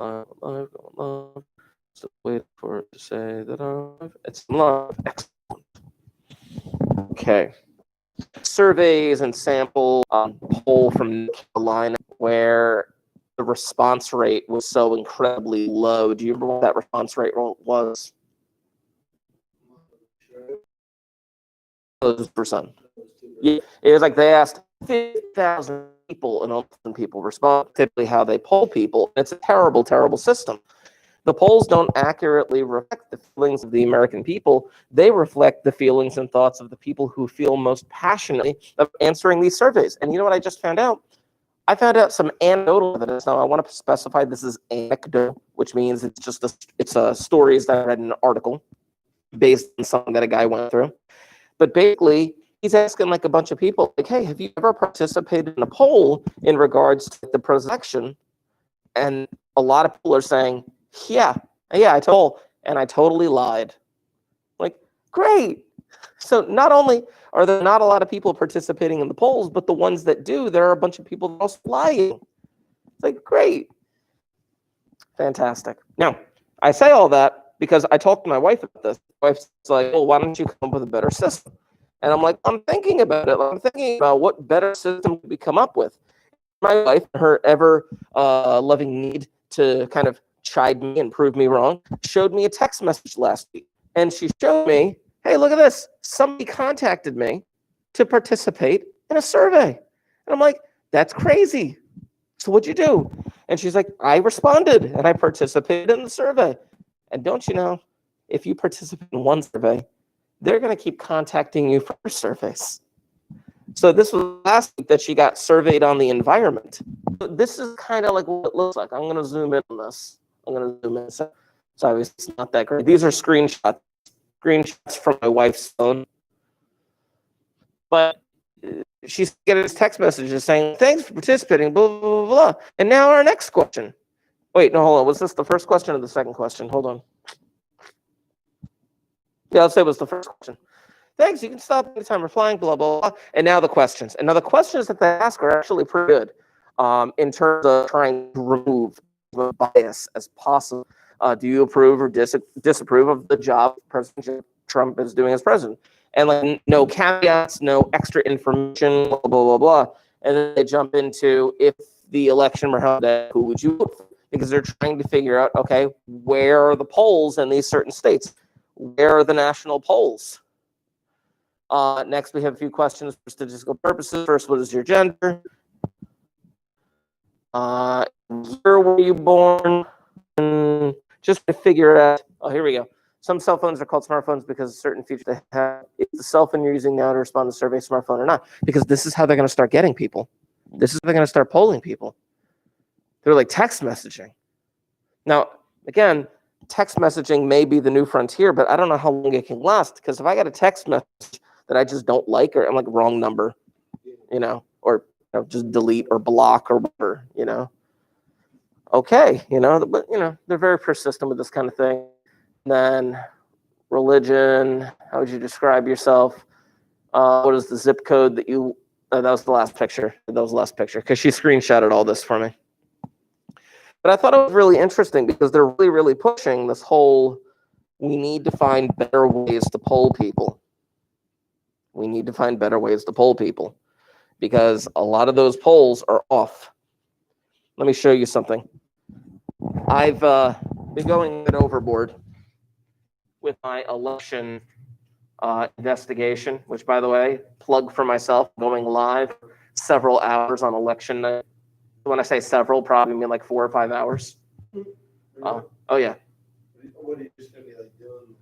live. Still wait for it to say that I'm live. It's live. Excellent. Okay. Surveys and sample poll from North Carolina where the response rate was so incredibly low. Do you remember what that response rate was? Percent. Yeah, it was like they asked 50,000 people and 1,000 people respond. Typically, how they poll people. It's a terrible, terrible system. The polls don't accurately reflect the feelings of the American people. They reflect the feelings and thoughts of the people who feel most passionately of answering these surveys. And you know what I just found out? I found out some anecdotal evidence. Now, I want to specify this is anecdotal, which means it's just stories that I read in an article based on something that a guy went through. But basically, he's asking like a bunch of people, like, hey, have you ever participated in a poll in regards to the election? And a lot of people are saying, yeah, I told, and I totally lied. Like, great. So not only are there not a lot of people participating in the polls, but the ones that do, there are a bunch of people also lying. It's like, great. Fantastic. Now, I say all that because I talked to my wife about this. My wife's like, well, why don't you come up with a better system? And I'm like, I'm thinking about it. I'm thinking about what better system we come up with. My wife, her ever loving need to kind of chide me and prove me wrong, showed me a text message last week. And she showed me, hey, look at this. Somebody contacted me to participate in a survey. And I'm like, that's crazy. So what'd you do? And she's like, I responded and I participated in the survey. And don't you know, if you participate in one survey, they're going to keep contacting you for surveys. So this was last week that she got surveyed on the environment. This is kind of like what it looks like. I'm going to zoom in on this. I'm going to zoom in. So obviously it's not that great. These are screenshots from my wife's phone. But she's getting this text messages saying, thanks for participating, blah, blah, blah, blah. And now our next question. Wait, no, hold on. Was this the first question or the second question? Hold on. Yeah, let's say it was the first question. Thanks, you can stop anytime replying, blah, blah, blah. And now the questions. And now the questions that they ask are actually pretty good in terms of trying to remove the bias as possible. Do you approve or disapprove of the job President Trump is doing as president? And like no caveats, no extra information, blah, blah, blah, blah. And then they jump into if the election were held, who would you vote for? Because they're trying to figure out, okay, where are the polls in these certain states? Where are the national polls? Next, we have a few questions for statistical purposes. First, what is your gender? Where were you born? And just to figure out, oh, here we go. Some cell phones are called smartphones because of certain features they have. Is the cell phone you're using now to respond to the survey smartphone or not? Because this is how they're going to start getting people. This is how they're going to start polling people. They're like text messaging. Now, again, text messaging may be the new frontier, but I don't know how long it can last. Because if I got a text message that I just don't like, or I'm like wrong number, or just delete or block or whatever, okay, but they're very persistent with this kind of thing. And then religion, how would you describe yourself? What is the zip code that you? That was the last picture. That was the last picture because she screenshotted all this for me. But I thought it was really interesting because they're really, really pushing this whole. We need to find better ways to poll people. We need to find better ways to poll people because a lot of those polls are off. Let me show you something. I've been going overboard with my election investigation, which, by the way, plug for myself, going live several hours on election night. When I say several, probably mean like 4 or 5 hours. Oh yeah. What are you just going to be like doing?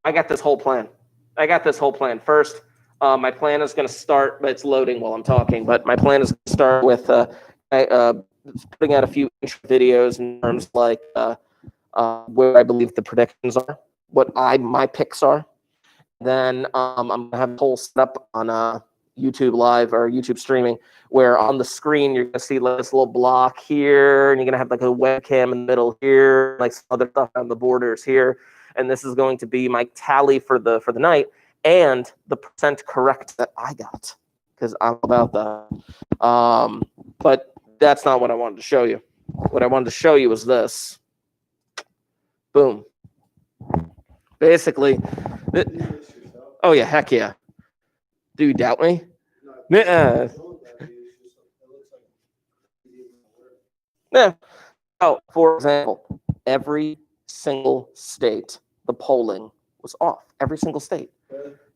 I got this whole plan. First, my plan is going to start, but it's loading while I'm talking. But my plan is to start with putting out a few videos in terms like where I believe the predictions are, what my picks are. Then I'm going to have a whole setup on YouTube Live or YouTube streaming, where on the screen you're going to see like this little block here, and you're going to have like a webcam in the middle here, like some other stuff on the borders here. And this is going to be my tally for the night and the percent correct that I got, because I'm about that. But that's not what I wanted to show you. What I wanted to show you was this. Boom. Basically, oh yeah, heck yeah. Do you doubt me? Nuh-uh. Yeah. Oh, for example, every single state, the polling was off. Every single state.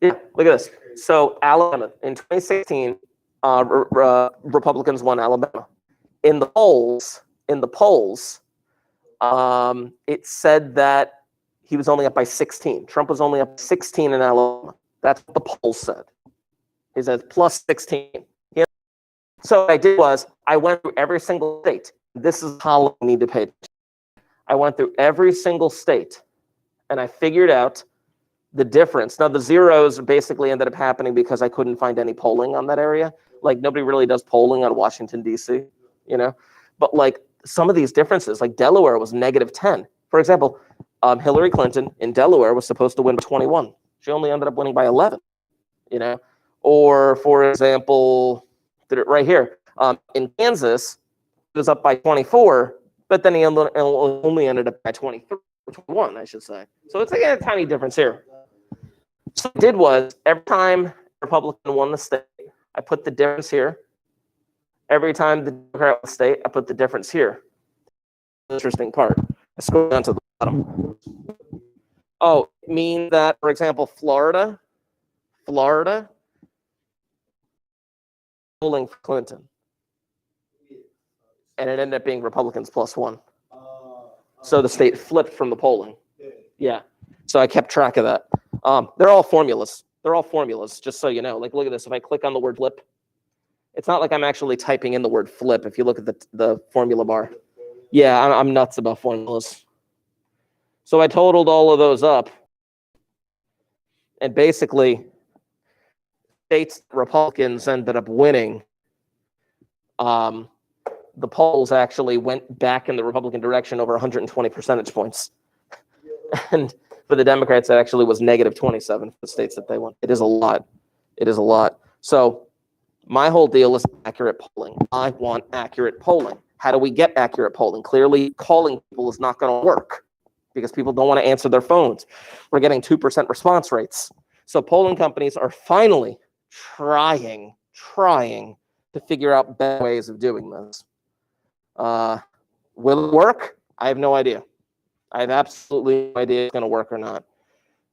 Yeah, look at this. So Alabama in 2016, Republicans won Alabama. In the polls, it said that he was only up by 16. Trump was only up 16 in Alabama. That's what the poll said. He says plus 16. Yeah. So what I did was I went through every single state. This is how I need to pay attention. I went through every single state and I figured out the difference. Now the zeros basically ended up happening because I couldn't find any polling on that area. Like nobody really does polling on Washington, D.C., you know? But like some of these differences, like Delaware was -10. For example, Hillary Clinton in Delaware was supposed to win by 21. She only ended up winning by 11, you know? Or for example, did it right here. In Kansas, it was up by 24, but then he only ended up by 23, 21, I should say. So it's like a tiny difference here. So what I did was every time the Republican won the state, I put the difference here. Every time the Democrat won the state, I put the difference here. Interesting part. I scroll down to the bottom. Oh, it means that, for example, Florida, polling for Clinton. And it ended up being Republicans +1. So the state flipped from the polling. Yeah. So I kept track of that. They're all formulas. Just so you know. Like, look at this. If I click on the word flip, it's not like I'm actually typing in the word flip. If you look at the formula bar. Yeah, I'm nuts about formulas. So I totaled all of those up. And basically, states Republicans ended up winning. The polls actually went back in the Republican direction over 120 percentage points. And for the Democrats, it actually was -27 for the states that they won. It is a lot. So my whole deal is accurate polling. I want accurate polling. How do we get accurate polling? Clearly, calling people is not going to work because people don't want to answer their phones. We're getting 2% response rates. So polling companies are finally trying to figure out better ways of doing this. Will it work? I have no idea. I have absolutely no idea if it's going to work or not.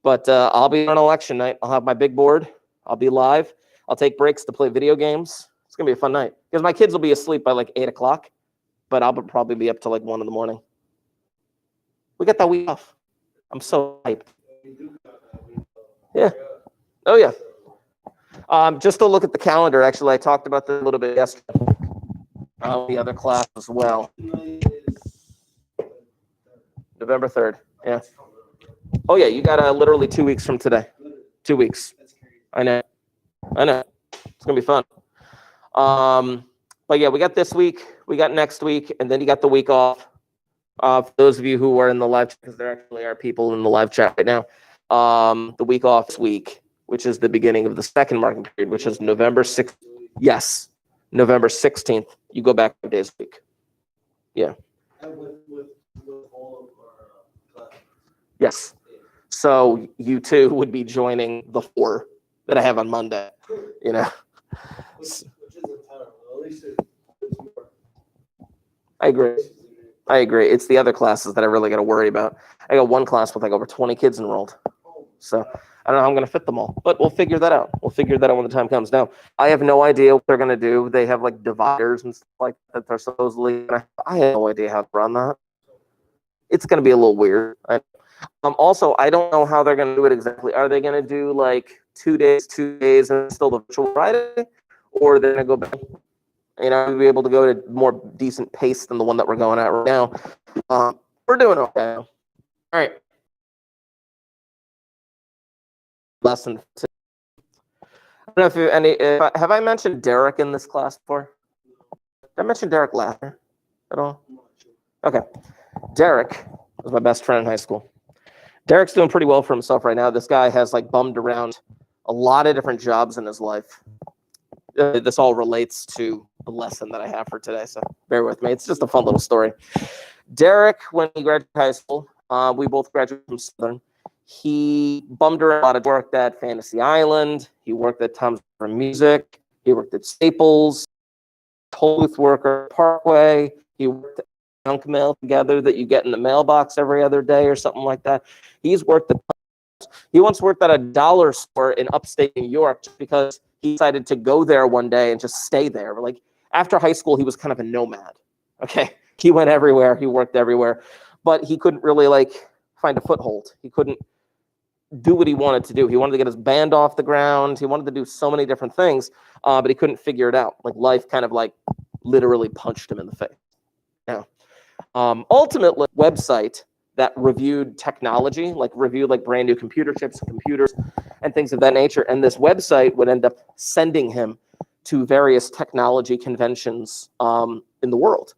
But I'll be on election night. I'll have my big board. I'll be live. I'll take breaks to play video games. It's going to be a fun night because my kids will be asleep by like 8 o'clock, but I'll probably be up to like 1 in the morning. We got that week off. I'm so hyped. Yeah. Oh, yeah. Just to look at the calendar, actually, I talked about this a little bit yesterday. The other class as well. November 3rd. Yeah. Oh, yeah. You got literally 2 weeks from today. 2 weeks. I know. It's going to be fun. But yeah, we got this week. We got next week. And then you got the week off. For those of you who are in the live chat, because there actually are people in the live chat right now. The week off this week, which is the beginning of the second marking period, which is November 6th. Yes. November 16th. You go back 5 days a week. Yeah. Yes. So you two would be joining the 4 that I have on Monday, you know. Which isn't terrible. At least it's more. I agree. It's the other classes that I really got to worry about. I got one class with like over 20 kids enrolled. So I don't know how I'm going to fit them all, but we'll figure that out. When the time comes. Now, I have no idea what they're going to do. They have like dividers and stuff like that. They're supposedly, I have no idea how to run that. It's going to be a little weird. Also, I don't know how they're going to do it exactly. Are they going to do like 2 days and still the virtual Friday? Or they're going to go back, be able to go at a more decent pace than the one that we're going at right now. We're doing okay. All right. Lesson 2. I don't know if have I mentioned Derek in this class before? Did I mention Derek Lather at all? Okay. Derek was my best friend in high school. Derek's doing pretty well for himself right now. This guy has like bummed around a lot of different jobs in his life. This all relates to the lesson that I have for today, so bear with me. It's just a fun little story. Derek, when he graduated high school, We both graduated from Southern. He bummed around a lot of work at Fantasy Island. He worked at Tom's for Music. He worked at Staples. Toll booth worker Parkway. He worked at junk mail together that you get in the mailbox every other day or something like that. He's worked at. He once worked at a dollar store in upstate New York just because he decided to go there one day and just stay there. Like after high school, he was kind of a nomad. Okay, he went everywhere. He worked everywhere, but he couldn't really like find a foothold. He couldn't do what he wanted to do. He wanted to get his band off the ground. He wanted to do so many different things, but he couldn't figure it out. Like life kind of like literally punched him in the face. Now, ultimately, website that reviewed technology, like reviewed like brand new computer chips and computers and things of that nature. And this website would end up sending him to various technology conventions in the world.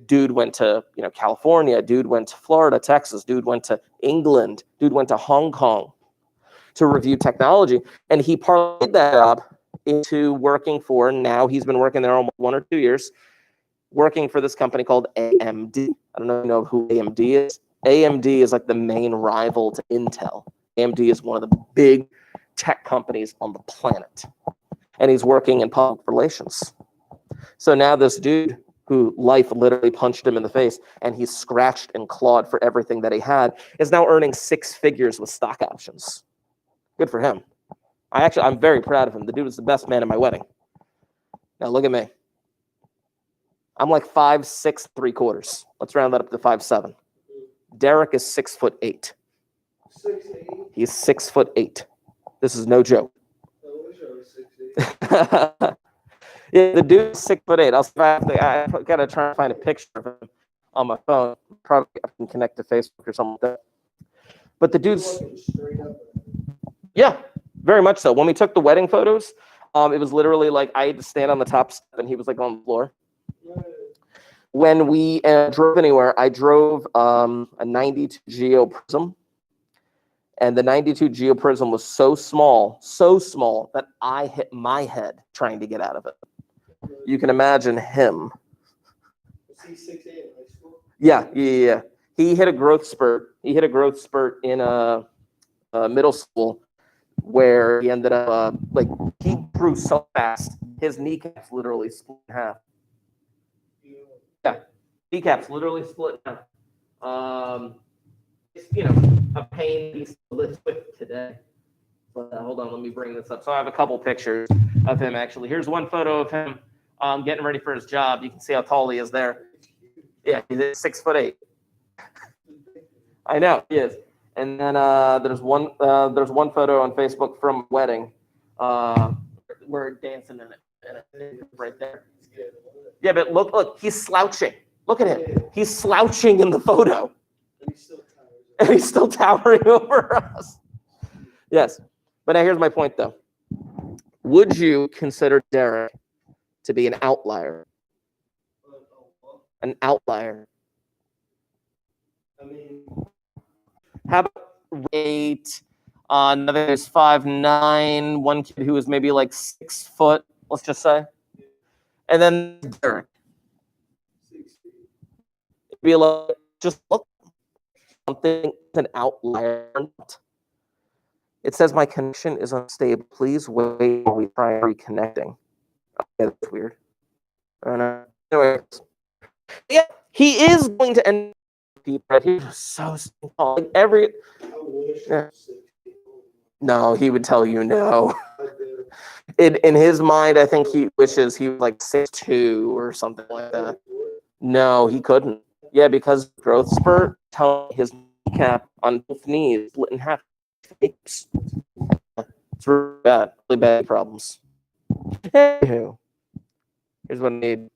Dude went to California, dude went to Florida, Texas, dude went to England, dude went to Hong Kong to review technology. And he parlayed that job into working for, now he's been working there almost 1 or 2 years, working for this company called AMD. I don't know if you know who AMD is. AMD is like the main rival to Intel. AMD is one of the big tech companies on the planet. And he's working in public relations. So now this dude who life literally punched him in the face and he's scratched and clawed for everything that he had is now earning 6 figures with stock options. Good for him. I'm very proud of him. The dude was the best man at my wedding. Now look at me. I'm like 5'6", 3/4. Let's round that up to 5'7". Derek is 6'8". 6'8"? He's 6'8". This is no joke. I wish I was 6'8". Yeah, the dude's 6'8". I gotta try to find a picture of him on my phone. Probably I can connect to Facebook or something like that. But the dude's yeah, very much so. When we took the wedding photos, it was literally like I had to stand on the top step and he was like on the floor. When we drove anywhere, I drove a 92 Geo Prism. And the 92 Geo Prism was so small that I hit my head trying to get out of it. You can imagine him. Was he 6'8" in high school? Yeah. He hit a growth spurt. He hit a growth spurt in middle school where he ended up, he grew so fast, his kneecaps literally split in half. Yeah, kneecaps literally split in half. It's, a pain he's lives with today. But hold on, let me bring this up. So I have a couple pictures of him, actually. Here's one photo of him getting ready for his job. You can see how tall he is there. Yeah, he's 6'8". I know, he is. And then there's one photo on Facebook from a wedding. We're dancing in it right there. Yeah, but look, he's slouching. Look at him. He's slouching in the photo. And he's still towering over us. Yes. But now here's my point, though. Would you consider Derek to be an outlier? An outlier. I mean, how about rate? Another is 5'9", one kid who was maybe like 6 foot, let's just say. And then Derek. 6 feet. It'd be like, just look something an outlier. It says my connection is unstable. Please wait while we try reconnecting. Okay, that's weird. I don't know. Anyways, yeah, he is going to end people. Right? He's so small. Like yeah. No, he would tell you no. In his mind, I think he wishes he was like 6'2" or something like that. No, he couldn't. Yeah, because growth spurt, his kneecap on both knees split in half. It's really bad problems. Anywho, here's what I need.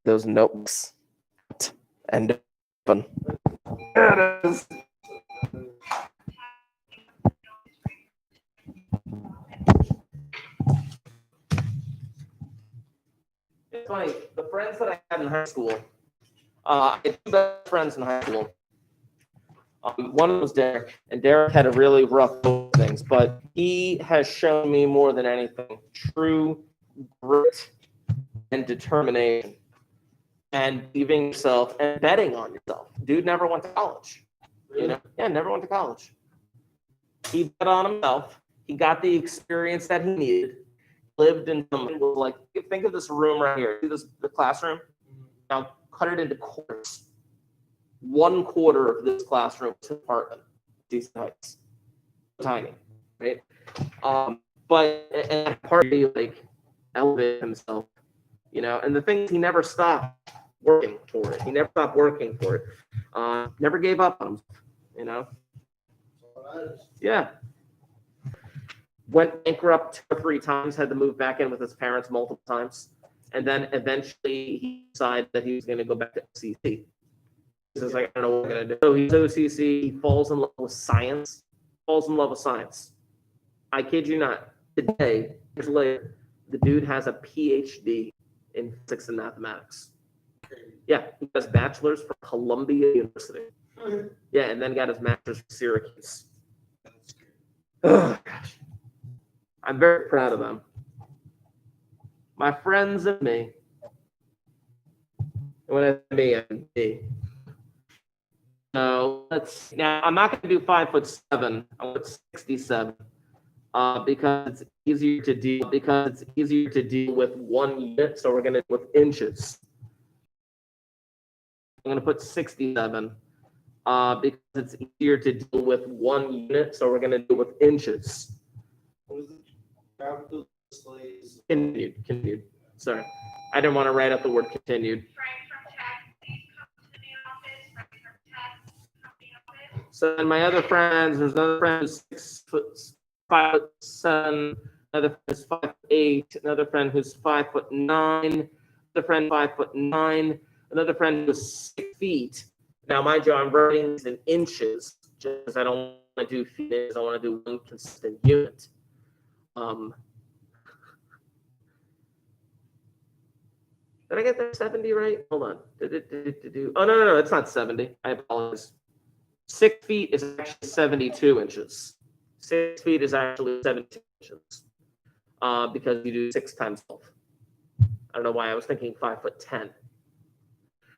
Those notebooks and open. There it is. It's funny, the friends that I had in high school, I had 2 best friends in high school. One was Derek, and Derek had a really rough things, but he has shown me more than anything true grit and determination and believing yourself and betting on yourself. Dude never went to college. You know, yeah, never went to college. He bet on himself. He got the experience that he needed. Lived in some, like, think of this room right here. See this, the classroom? Now cut it into quarters. 1/4 of this classroom is an apartment. Decent heights. Tiny, right? But and part of me, like, elevate himself, you know, and the thing is, he never stopped working for it. He never stopped working for it. Never gave up on him, you know. Yeah. Went bankrupt 2 or 3 times, had to move back in with his parents multiple times. And then eventually he decided that he was going to go back to OCC. He was like, I don't know what I'm going to do. So he's OCC, he falls in love with science. I kid you not. Today, years later, the dude has a PhD in physics and mathematics. Yeah, he has bachelor's from Columbia University. Yeah, and then got his master's from Syracuse. Oh, gosh. I'm very proud of them. My friends and me. When I say me, I mean me. So now I'm not going to do 5'7". I'm going to 67. Because it's easier to deal with 1 unit, so we're going to do with inches. I'm going to put 67 because it's easier to deal with 1 unit, so we're going to do with inches. Continued. Sorry, I didn't want to write out the word continued. So then my other friends, there's another friend who's 5'7", another friend who's 5'8", another friend who's 5'9", another friend 5'9", another friend who's 6 feet. Now, mind you, I'm writing these in inches, just because I don't want to do feet. I want to do 1 consistent unit. Did I get that 70 right? Hold on. Oh, no, it's not 70. I apologize. 6 feet is actually 72 inches. 6 feet is actually 72 inches because you do 6 times 12. I don't know why I was thinking 5'10".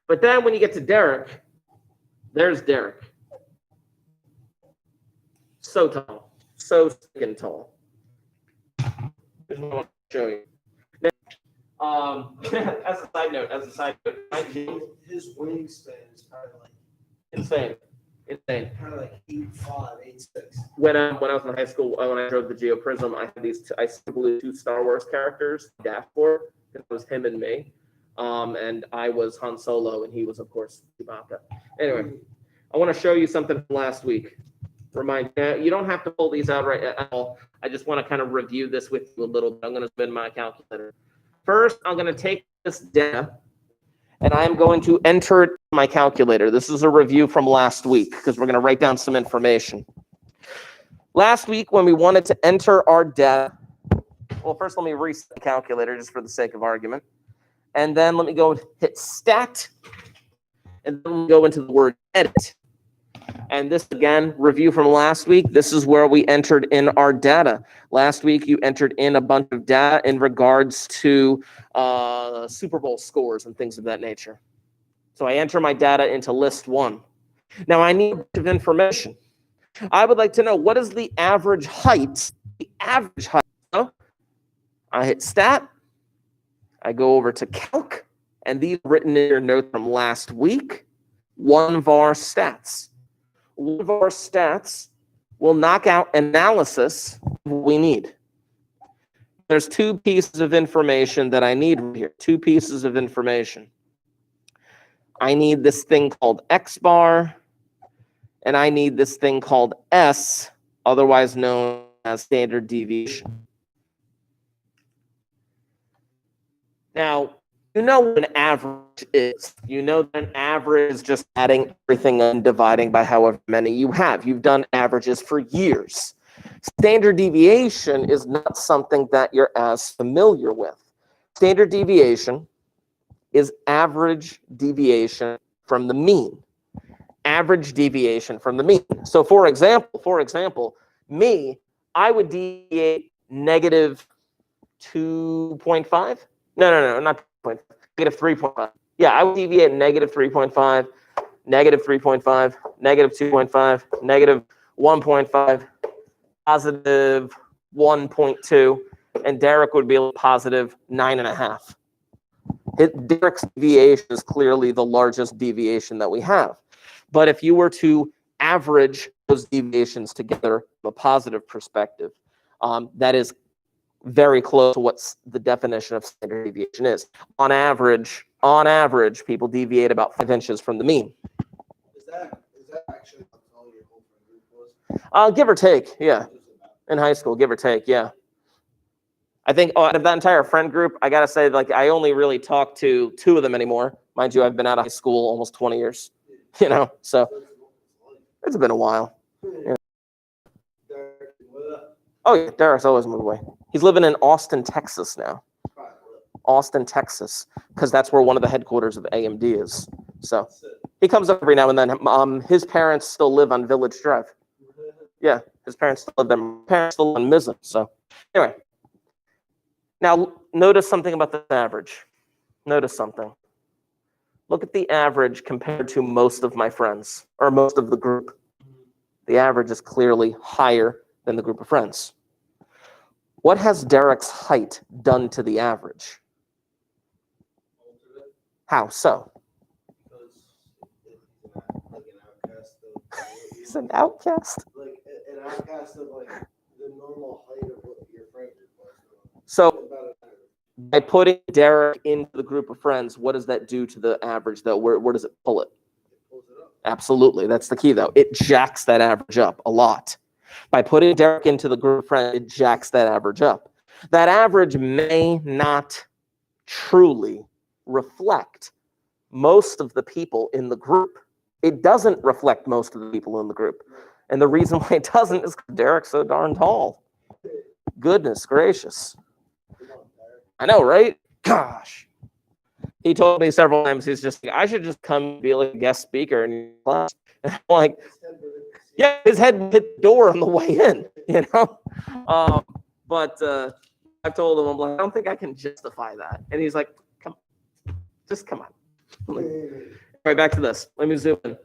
But then when you get to Derek, there's Derek. So tall. So stinking tall. Here's what I want to show you. Now, as a side note, his wingspan is kind of like insane. Kind of like 8'5", 8'6". When I was in high school, when I drove the Geo Prism, I had these. I simply 2 Star Wars characters dashboard. It was him and me, and I was Han Solo, and he was, of course, Chewbacca. Anyway, I want to show you something from last week. You don't have to pull these out right at all. I just want to kind of review this with you a little bit. I'm going to spin my calculator. First, I'm going to take this data, and I'm going to enter it in my calculator. This is a review from last week because we're going to write down some information. Last week, when we wanted to enter our data, well, first let me reset the calculator just for the sake of argument. And then let me go hit stat, and then we'll go into the word edit. And this, again, review from last week, this is where we entered in our data. Last week, you entered in a bunch of data in regards to Super Bowl scores and things of that nature. So I enter my data into list 1. Now, I need a bit of information. I would like to know, what is the average height? So I hit stat. I go over to calc. And these are written in your note from last week. 1 var stats. 1 var stats will knock out analysis we need. There's 2 pieces of information that I need here. 2 pieces of information. I need this thing called X bar, and I need this thing called S, otherwise known as standard deviation. Now, you know what an average is. You know that an average is just adding everything and dividing by however many you have. You've done averages for years. Standard deviation is not something that you're as familiar with. Standard deviation is average deviation from the mean. Average deviation from the mean. So for example, me, I would deviate negative 2.5. No, not 0.5. Negative 3.5. Yeah, I would deviate negative 3.5. negative 3.5, negative 2.5, negative 1.5, positive 1.2, and Derek would be a positive 9.5. Derek's deviation is clearly the largest deviation that we have. But if you were to average those deviations together from a positive perspective, that is very close to what the definition of standard deviation is. On average, people deviate about 5 inches from the mean. Is that actually how tall your whole friend group was? Give or take, yeah. In high school, give or take, yeah. I think out of that entire friend group, I gotta say, like, I only really talk to 2 of them anymore. Mind you, I've been out of high school almost 20 years, so it's been a while. Yeah. Oh yeah, Derek's always moved away. He's living in Austin, Texas now. Austin, Texas, because that's where one of the headquarters of AMD is. So he comes up every now and then. His parents still live on Village Drive. Yeah, his parents still live there. My parents still live on Mizzen. So anyway, now notice something about the average. Notice something. Look at the average compared to most of my friends, or most of the group. The average is clearly higher than the group of friends. What has Derek's height done to the average? How so? He's an outcast. Like an outcast of like the normal height of what your friend group was. So by putting Derek into the group of friends, what does that do to the average, though? Where does it pull it? It pulls it up. Absolutely. That's the key, though. It jacks that average up a lot. By putting Derek into the group of friends, it jacks that average up. That average may not truly reflect most of the people in the group. It doesn't reflect most of the people in the group. And the reason why it doesn't is because Derek's so darn tall. Goodness gracious. I know, right? Gosh. He told me several times, he's just like, I should just come and be like a guest speaker in your class. And I'm like, yeah, his head hit the door on the way in, But I've told him, I'm like, I don't think I can justify that. And he's like, come on. I'm like, all right, back to this. Let me zoom in.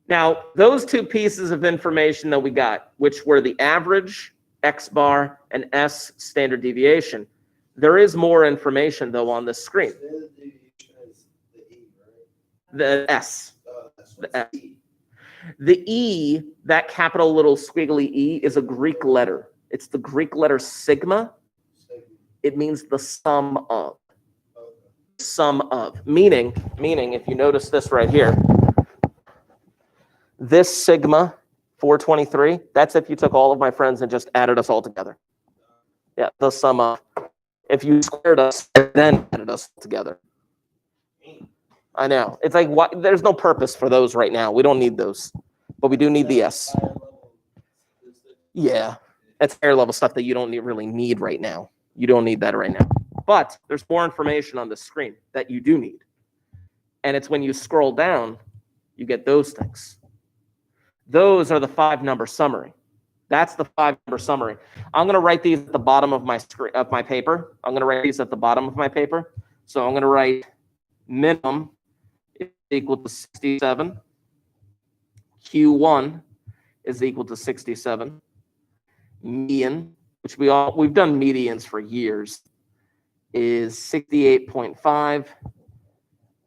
Now, those 2 pieces of information that we got, which were the average, X bar, and S standard deviation. There is more information, though, on this screen. The S. The S. The E, that capital little squiggly E, is a Greek letter. It's the Greek letter sigma. It means the sum of. Sum of. Meaning, if you notice this right here, this sigma 423, that's if you took all of my friends and just added us all together. Yeah, the sum of. If you squared us and then added us together. I know. It's like, what? There's no purpose for those right now. We don't need those. But we do need the S. Yeah. That's higher level stuff that you don't really need right now. You don't need that right now. But there's more information on the screen that you do need. And it's when you scroll down, you get those things. Those are the 5-number summary. That's the 5-number summary. I'm going to write these at the bottom of my screen, of my paper. I'm going to write these at the bottom of my paper. So I'm going to write minimum is equal to 67. Q1 is equal to 67. Median, which we've done medians for years, is 68.5.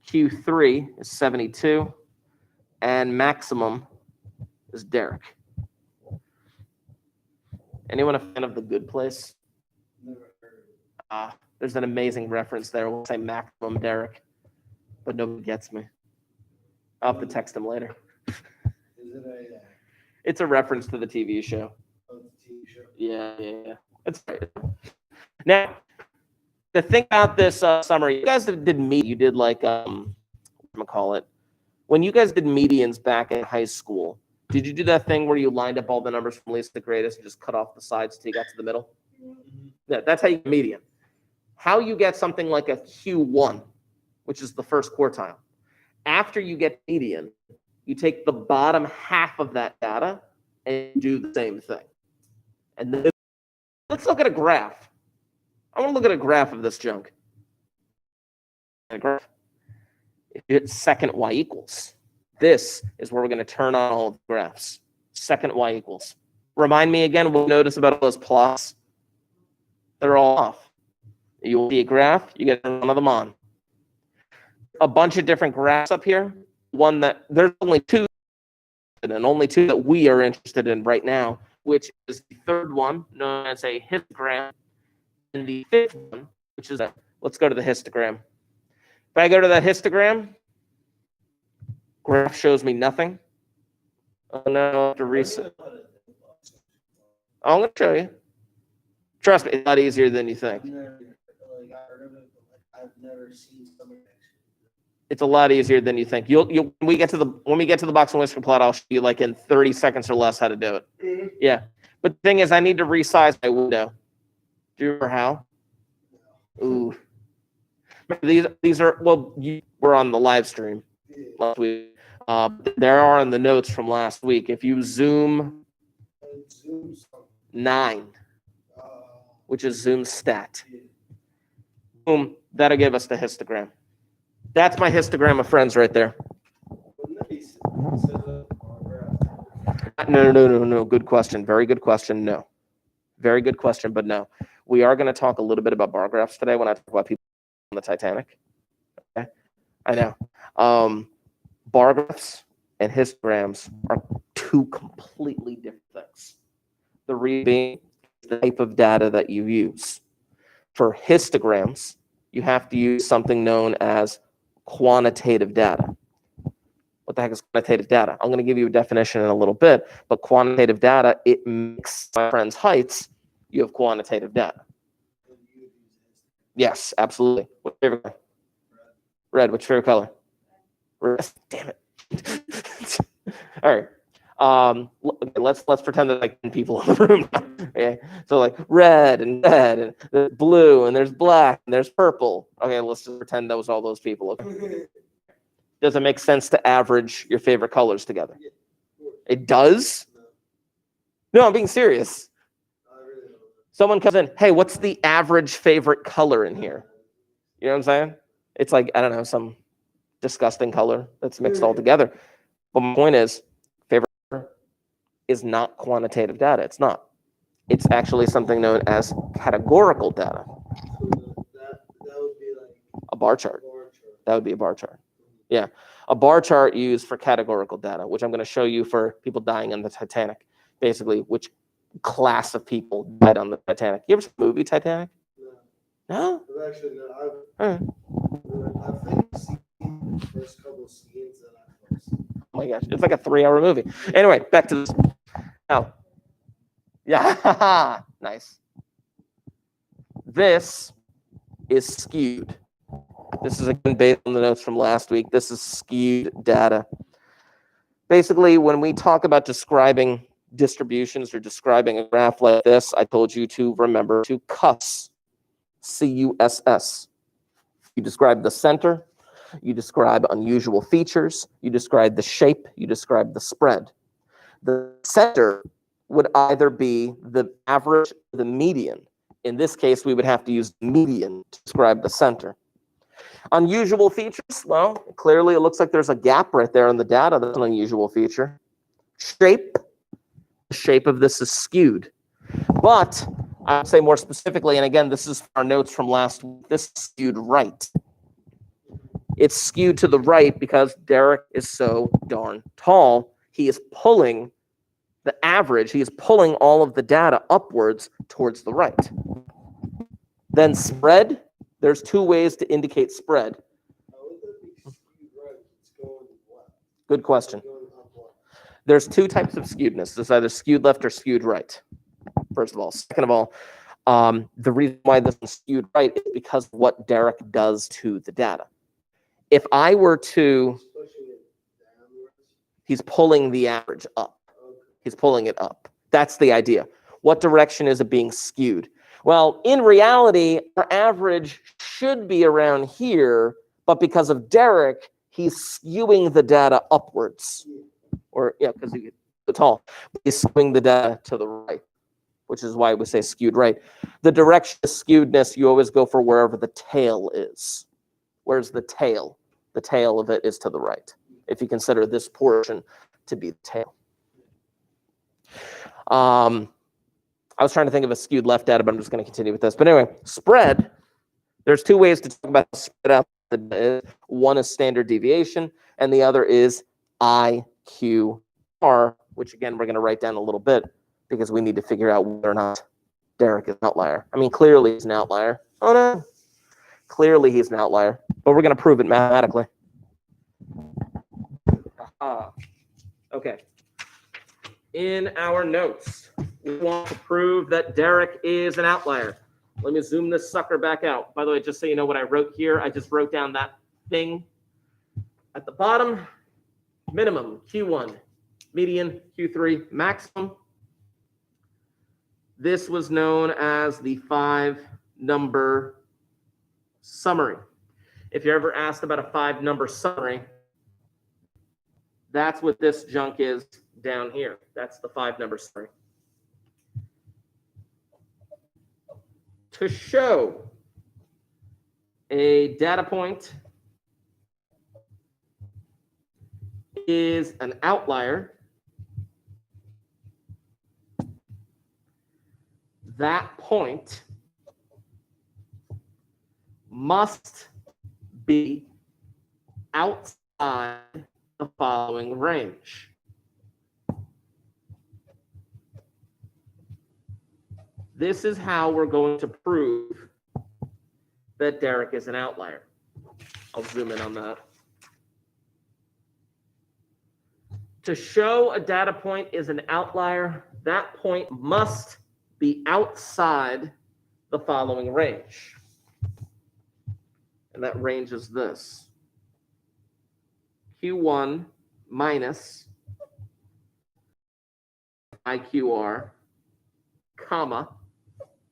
Q3 is 72. And maximum is Derek. Anyone a fan of The Good Place? There's an amazing reference there. We'll say maximum Derek, but nobody gets me. I'll have to text him later. Is it a? It's a reference to the TV show. Oh, the TV show. Yeah. It's right. Now, the thing about this summary, you guys did you did like whatchamacallit. When you guys did medians back in high school, did you do that thing where you lined up all the numbers from least to greatest and just cut off the sides till you got to the middle? Yeah, that's how you get median. How you get something like a Q1, which is the first quartile. After you get median, you take the bottom half of that data and do the same thing. And then let's look at a graph. I want to look at a graph of this junk. A graph. If you hit second y equals, This is where we're going to turn on all of the graphs. Second y equals. Remind me again, what notice about all those plots? They're all off. You'll see a graph, you get one of them on. A bunch of different graphs up here. One that there's only two, and only two that we are interested in right now, which is the third one, known as a histogram, and the fifth one, which is a, let's go to the histogram. If I go to that histogram, graph shows me nothing. Oh, no, I have to reset. I'm going to show you. Trust me, it's a lot easier than you think. I've never seen somebody. It's a lot easier than you think. When we get to the box and whisker plot, I'll show you like in 30 seconds or less how to do it. Yeah. But the thing is, I need to resize my window. Do you remember how? Ooh. These are, well, you were on the live stream last week. There are in the notes from last week. If you zoom 9, which is zoom stat, boom, that'll give us the histogram. That's my histogram of friends right there. No. Good question. Very good question. No. Very good question, but no. We are going to talk a little bit about bar graphs today when I talk about people on the Titanic. Okay? I know. Bar graphs and histograms are two completely different things. The reason being the type of data that you use. For histograms, you have to use something known as quantitative data. What the heck is quantitative data? I'm going to give you a definition in a little bit, but quantitative data, it makes my friend's heights. You have quantitative data. Yes, absolutely. What's your favorite color? Red. What's your favorite color? Red. Damn it. All right. Let's pretend that like 10 people in the room. Okay. So like red and there's blue and there's black and there's purple. Okay, let's just pretend that was all those people. Okay. Does it make sense to average your favorite colors together? It does? No, I'm being serious. Someone comes in, hey, what's the average favorite color in here? You know what I'm saying? It's like, I don't know, some disgusting color that's mixed all together. But my point is, favorite color is not quantitative data. It's not. It's actually something known as categorical data. That would be like a bar chart. That would be a bar chart. Yeah. A bar chart used for categorical data, which I'm going to show you for people dying on the Titanic. Basically, which class of people died on the Titanic. You ever see the movie Titanic? No? No? Actually, no. Right. I've seen the first couple of scenes that I watched. Oh my gosh, it's like a 3-hour movie. Anyway, back to this. Now, yeah, nice. This is skewed. This is again based on the notes from last week. This is skewed data. Basically, when we talk about describing distributions or describing a graph like this, I told you to remember to cuss. C-U-S-S. You describe the center, you describe unusual features, you describe the shape, you describe the spread. The center would either be the average or the median. In this case, we would have to use median to describe the center. Unusual features, well, clearly it looks like there's a gap right there in the data. That's an unusual feature. Shape, the shape of this is skewed. But I would say more specifically, and again, this is our notes from last week, this is skewed right. It's skewed to the right because Derek is so darn tall. He is pulling the average, he is pulling all of the data upwards towards the right. Then spread, there's two ways to indicate spread. Good question. There's two types of skewedness. There's either skewed left or skewed right, first of all. Second of all, the reason why this is skewed right is because of what Derek does to the data. If I were to, he's pulling the average up. He's pulling it up. That's the idea. What direction is it being skewed? Well, in reality, our average should be around here, but because of Derek, he's skewing the data upwards. Or, yeah, because he's so tall. He's skewing the data to the right, which is why we say skewed right. The direction of skewedness, you always go for wherever the tail is. Where's the tail? The tail of it is to the right. if you consider this portion to be the tail. I was trying to think of a skewed left data, but I'm just going to continue with this. But anyway, spread, there's two ways to talk about spread out. One is standard deviation, and the other is IQR, which again, we're going to write down a little bit because we need to figure out whether or not Derek is an outlier. I mean, clearly he's an outlier. Oh no, clearly he's an outlier, but we're going to prove it mathematically. Okay. In our notes, we want to prove that Derek is an outlier. Let me zoom this sucker back out. By the way, just so you know what I wrote here, I just wrote down that thing at the bottom. Minimum, Q1. Median, Q3. Maximum. This was known as the 5-number summary. If you're ever asked about a 5-number summary, that's what this junk is down here. That's the 5-number summary. To show a data point is an outlier, that point must be outside the following range. This is how we're going to prove that Derek is an outlier. I'll zoom in on that. To show a data point is an outlier, that point must be outside the following range. And that range is this. Q1 minus IQR, comma,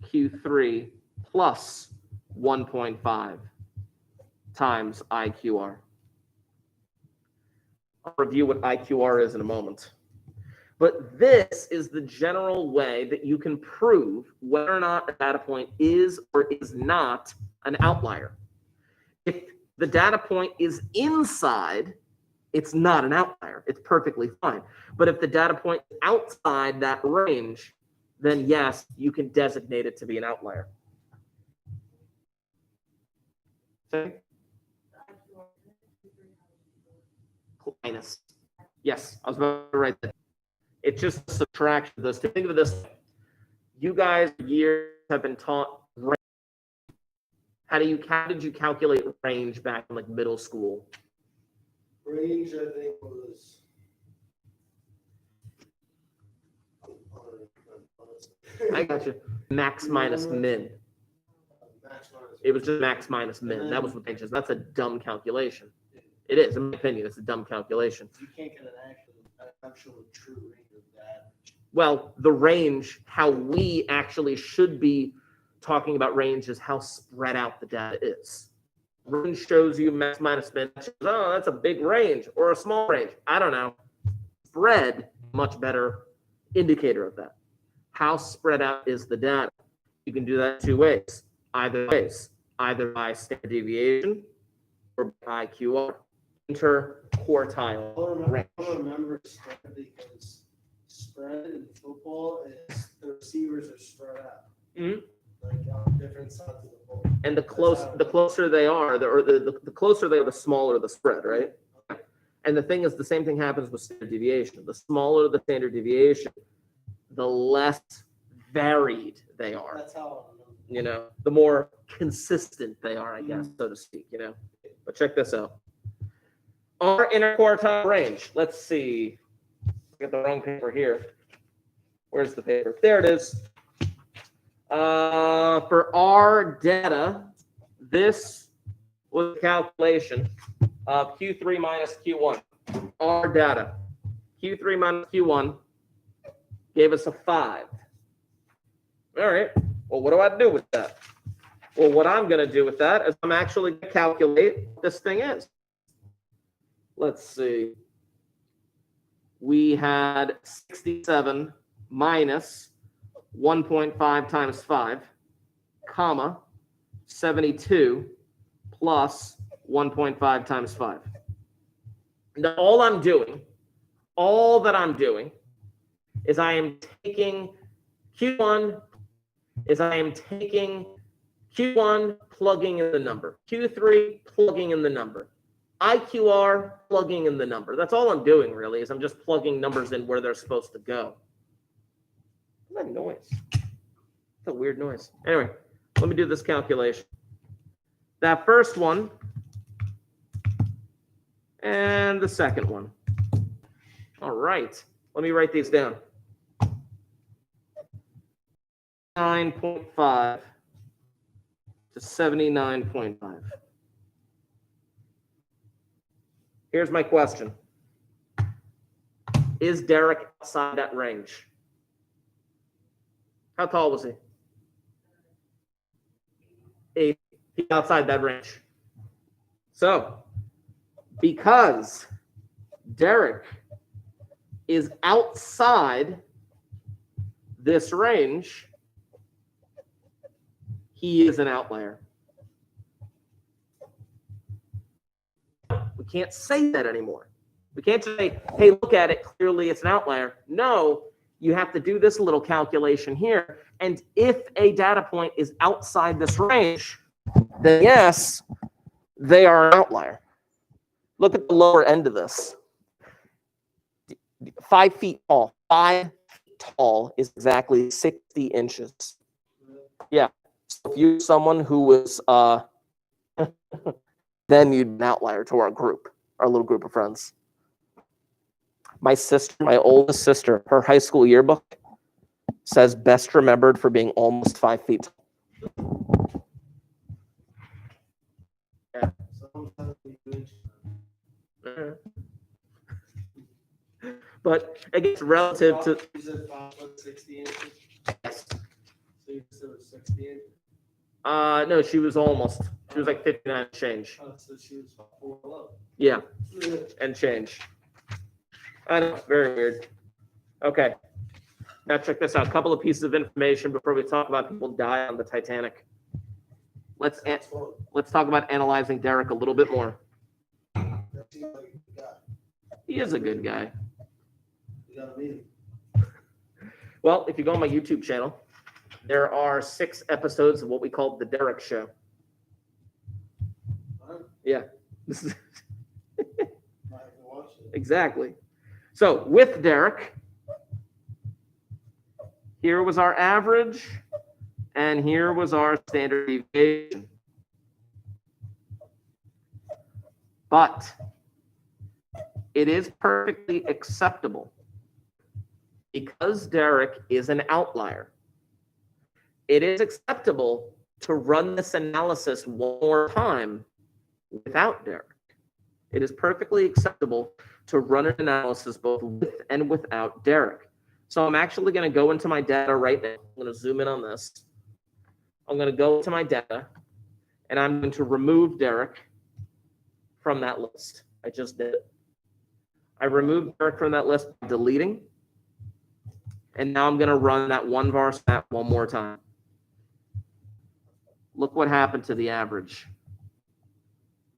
Q3 plus 1.5 times IQR. I'll review what IQR is in a moment. But this is the general way that you can prove whether or not a data point is or is not an outlier. If the data point is inside, it's not an outlier. It's perfectly fine. But if the data point is outside that range, then yes, you can designate it to be an outlier. Okay. Minus. Yes, I was about to write that. It's just a subtraction of those two. Think of this. You guys years have been taught range. How did you calculate range back in like middle school? Range, I think, was I got you. Max minus min. It was just max minus min. That was what range is. That's a dumb calculation. It is, in my opinion, it's a dumb calculation. You can't get an actual true range of that. Well, the range, how we actually should be talking about range is how spread out the data is. Range shows you max minus min. Oh, that's a big range or a small range. I don't know. Spread, much better indicator of that. How spread out is the data? You can do that two ways. Either by standard deviation or by IQR. Interquartile range. I remember spread because spread in football is the receivers are spread out. Mm-hmm. Like on different sides of the ball. And the closer they are, the closer they are, the smaller the spread, right? And the thing is, the same thing happens with standard deviation. The smaller the standard deviation, the less varied they are. That's how you know, the more consistent they are, I guess, so to speak, you know. But check this out. Our interquartile range. Let's see. I got the wrong paper here. Where's the paper? There it is. For our data, this was a calculation of Q3 minus Q1. Our data. Q3 minus Q1 gave us a 5. All right. Well, what do I do with that? Well, what I'm going to do with that is I'm actually going to calculate what this thing is. Let's see. We had 67 minus 1.5 times 5, comma, 72 plus 1.5 times 5. Now, all that I'm doing is I am taking Q1, plugging in the number. Q3, plugging in the number. IQR, plugging in the number. That's all I'm doing, really, is I'm just plugging numbers in where they're supposed to go. What's that noise? It's a weird noise. Anyway, let me do this calculation. That first one and the second one. All right. Let me write these down. 9.5 to 79.5. Here's my question. Is Derek outside that range? How tall was he? 8. He's outside that range. So, because Derek is outside this range, he is an outlier. We can't say that anymore. We can't say, hey, look at it, clearly it's an outlier. No, you have to do this little calculation here. And if a data point is outside this range, then yes, they are an outlier. Look at the lower end of this. 5 feet tall. 5 feet tall is exactly 60 inches. Yeah. So if you're someone who was, then you'd be an outlier to our group, our little group of friends. My sister, my oldest sister, her high school yearbook says best remembered for being almost 5 feet tall. Yeah. But I guess relative to. You said 5'60" inches? Yes. So you said it was 60 inches? No, she was almost. She was like 59 and change. Oh, so she was 4'11". Yeah, and change. I know, very weird. Okay. Now check this out. A couple of pieces of information before we talk about people die on the Titanic. Let's talk about analyzing Derek a little bit more. That seems like a good guy. He is a good guy. You gotta meet him. Well, if you go on my YouTube channel, there are 6 episodes of what we call the Derek Show. Huh? Yeah. This is Might have to watch it. exactly. So with Derek, here was our average, and here was our standard deviation. But it is perfectly acceptable because Derek is an outlier. It is acceptable to run this analysis one more time without Derek. It is perfectly acceptable to run an analysis both with and without Derek. So I'm actually going to go into my data right now. I'm going to zoom in on this. I'm going to go into my data, and I'm going to remove Derek from that list. I just did it. I removed Derek from that list by deleting, and now I'm going to run that one var stat one more time. Look what happened to the average.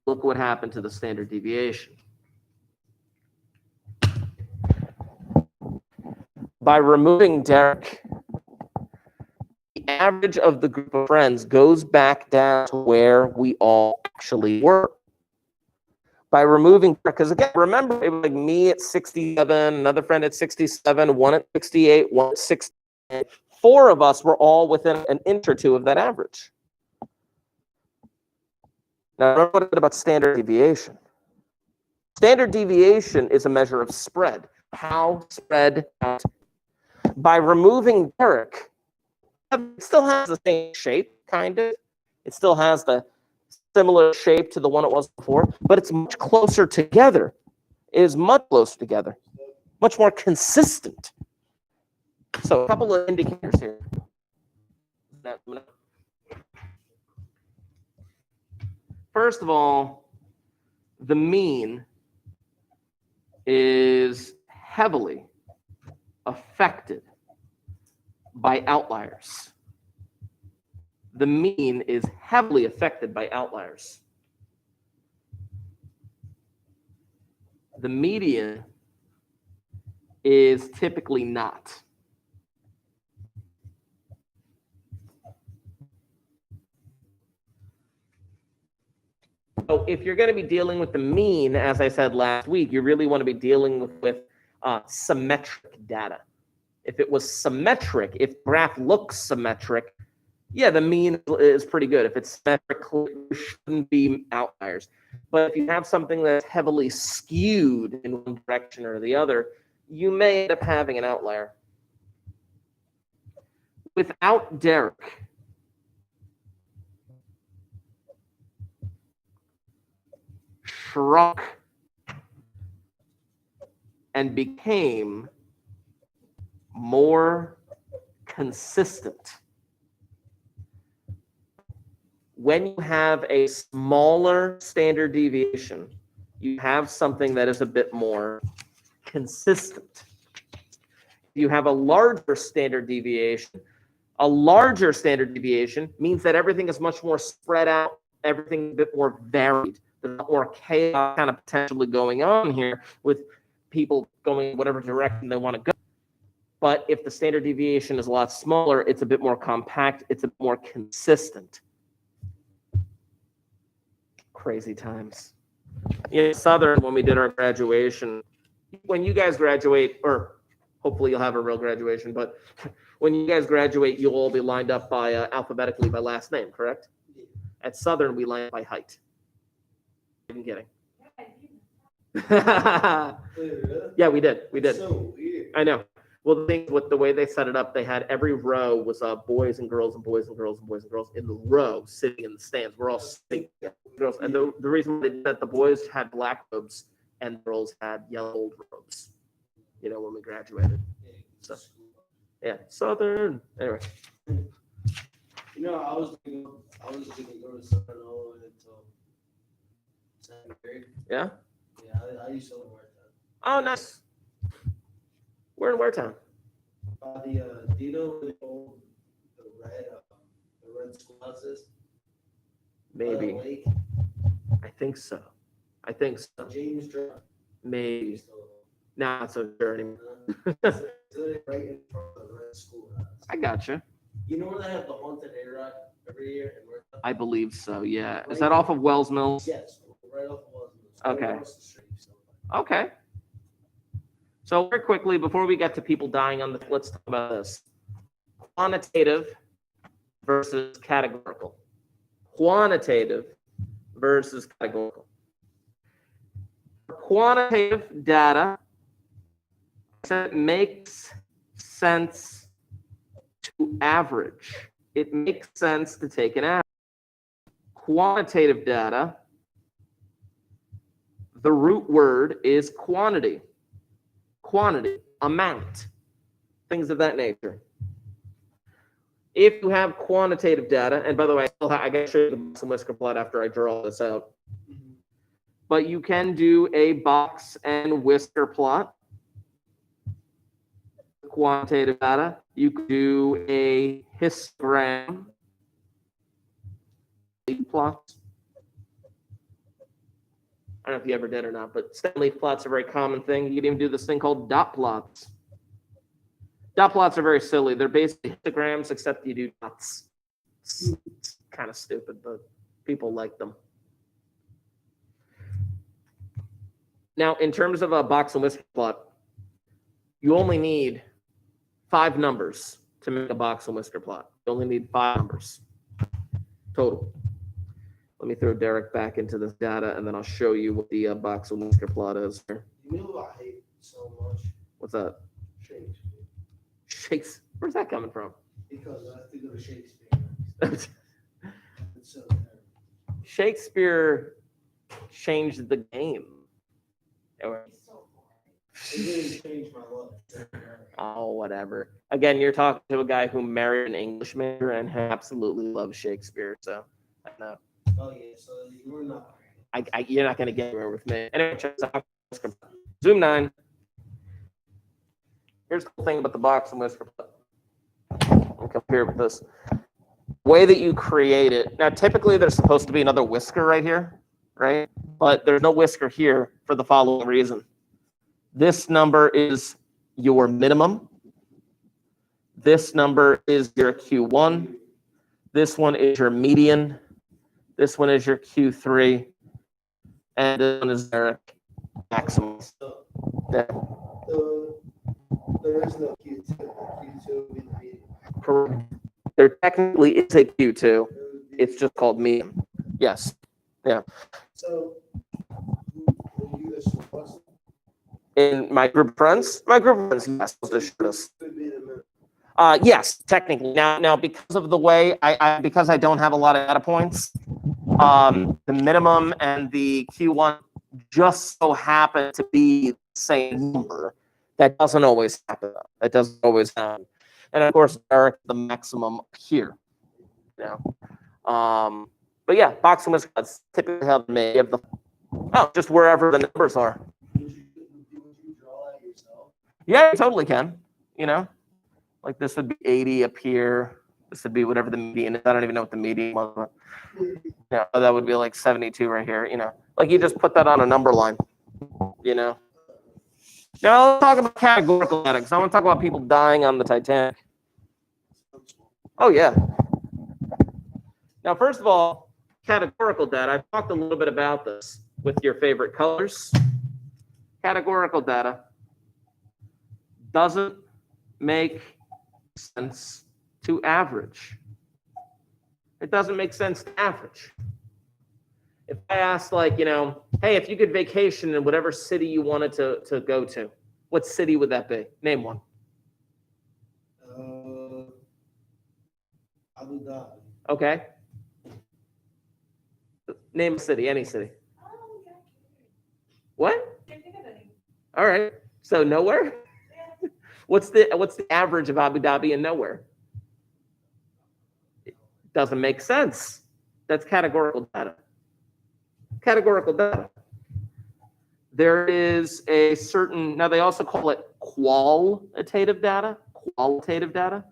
Look what happened to the standard deviation. By removing Derek, the average of the group of friends goes back down to where we all actually were. By removing Derek, because again, remember, it was like me at 67, another friend at 67, one at 68, one at 68. 4 of us were all within an inch or two of that average. Now, remember what I said about standard deviation. Standard deviation is a measure of spread. How spread out. By removing Derek, it still has the same shape, kind of. It still has the similar shape to the one it was before, but it's much closer together. It is much closer together, much more consistent. So a couple of indicators here. First of all, the mean is heavily affected by outliers. The mean is heavily affected by outliers. The median is typically not. So if you're going to be dealing with the mean, as I said last week, you really want to be dealing with symmetric data. If it was symmetric, if the graph looks symmetric, yeah, the mean is pretty good. If it's symmetric, there shouldn't be outliers. But if you have something that's heavily skewed in one direction or the other, you may end up having an outlier. Without Derek, shrunk and became more consistent. When you have a smaller standard deviation, you have something that is a bit more consistent. You have a larger standard deviation. A larger standard deviation means that everything is much more spread out, everything a bit more varied. There's more chaos kind of potentially going on here with people going whatever direction they want to go. But if the standard deviation is a lot smaller, it's a bit more compact, it's a bit more consistent. Crazy times. In Southern, when we did our graduation, when you guys graduate, or hopefully you'll have a real graduation, but when you guys graduate, you'll all be lined up by alphabetically by last name, correct? At Southern, we line up by height. I'm kidding. Yeah, we did. We did. So weird. I know. Well, the thing with the way they set it up, they had every row was boys and girls and boys and girls and boys and girls in the row sitting in the stands. We're all sitting girls, and the reason they did that, the boys had black robes and the girls had yellow robes. You know, when we graduated. So, yeah, Southern. Anyway. You know, I was gonna go to Southern all the way until 7th grade. Yeah. Yeah, I used to live in Wartown. Oh, nice. We're in Wartown. Do you know where the red schoolhouse is? Maybe. Lake, I think so. I think so. James Drive. Maybe. Nah, it's a journey. It's right in front of the red schoolhouse. I gotcha. You know where they have the haunted hayride every year in Wartown? I believe so, yeah. Is that off of Wells Mills? Yes, right off of Wells Mills. Okay. Right across the street, so. Okay. So very quickly, before we get to people dying on the, let's talk about this. Quantitative versus categorical. Quantitative versus categorical. Quantitative data that makes sense to average. It makes sense to take an average. Quantitative data, the root word is quantity. Quantity, amount, things of that nature. If you have quantitative data, and by the way, I got to show you the box and whisker plot after I draw this out. But you can do a box and whisker plot. Quantitative data. You could do a histogram plots. I don't know if you ever did or not, but stem leaf plots are a very common thing. You can even do this thing called dot plots. Dot plots are very silly. They're basically histograms, except you do dots. It's kind of stupid, but people like them. Now, in terms of a box and whisker plot, you only need 5 numbers to make a box and whisker plot. You only need 5 numbers total. Let me throw Derek back into this data, and then I'll show you what the box and whisker plot is. You know what I hate so much? What's that? Shakespeare. Shakespeare. Where's that coming from? Because I have to go to Shakespeare. It's so terrible. Shakespeare changed the game. It really changed my life. Oh, whatever. Again, you're talking to a guy who married an English major and absolutely loves Shakespeare, so I know. Oh yeah, so you're not. You're not going to get anywhere with me. Anyway, check this out. Zoom 9. Here's the cool thing about the box and whisker plot. I'll come here with this. The way that you create it. Now, typically, there's supposed to be another whisker right here, right? But there's no whisker here for the following reason. This number is your minimum. This number is your Q1. This one is your median. This one is your Q3. And this one is their maximum. So, Yeah. there is no Q2. Q2 would be the median. Correct. There technically is a Q2. It would be- It's just called median. Yes. Yeah. So, when you guys request In my group of friends, yes, was the shortest. it would be the minimum. Yes, technically. Now, because of the way because I don't have a lot of data points, the minimum and the Q1 just so happen to be the same number. That doesn't always happen. That doesn't always happen. And of course, Eric, the maximum here. You know. But yeah, boxing was typically how they made of the just wherever the numbers are. Would you draw that yourself? Yeah, you totally can. You know, like this would be 80 up here. This would be whatever the median is. I don't even know what the median was. Yeah, that would be like 72 right here. You know, like you just put that on a number line. You know. Now let's talk about categorical data because I want to talk about people dying on the Titanic. Oh yeah. Now, first of all, categorical data. I've talked a little bit about this with your favorite colors. Categorical data doesn't make sense to average. It doesn't make sense to average. If I asked, like, you know, hey, if you could vacation in whatever city you wanted to go to, what city would that be? Name one. Abu Dhabi. Okay. Name a city, any city. What? All right. So nowhere? What's the average of Abu Dhabi and nowhere? It doesn't make sense. That's categorical data. Categorical data. There is a certain, now they also call it qualitative data. Qualitative data.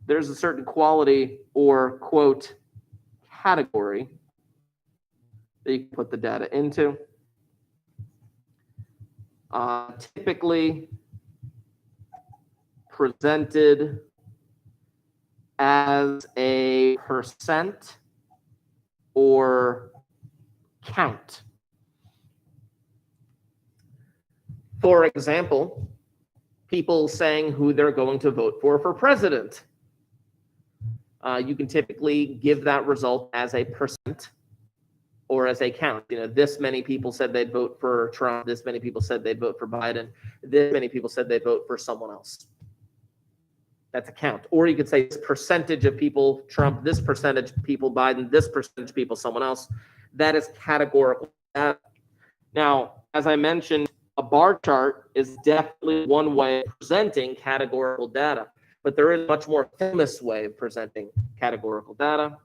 There's a certain quality or, quote, category that you can put the data into. Typically presented as a percent or count. For example, people saying who they're going to vote for president. You can typically give that result as a percent or as a count. You know, this many people said they'd vote for Trump. This many people said they'd vote for Biden. This many people said they'd vote for someone else. That's a count. Or you could say this percentage of people Trump, this percentage people Biden, this percentage people someone else. That is categorical data. Now, as I mentioned, a bar chart is definitely one way of presenting categorical data, but there is a much more famous way of presenting categorical data.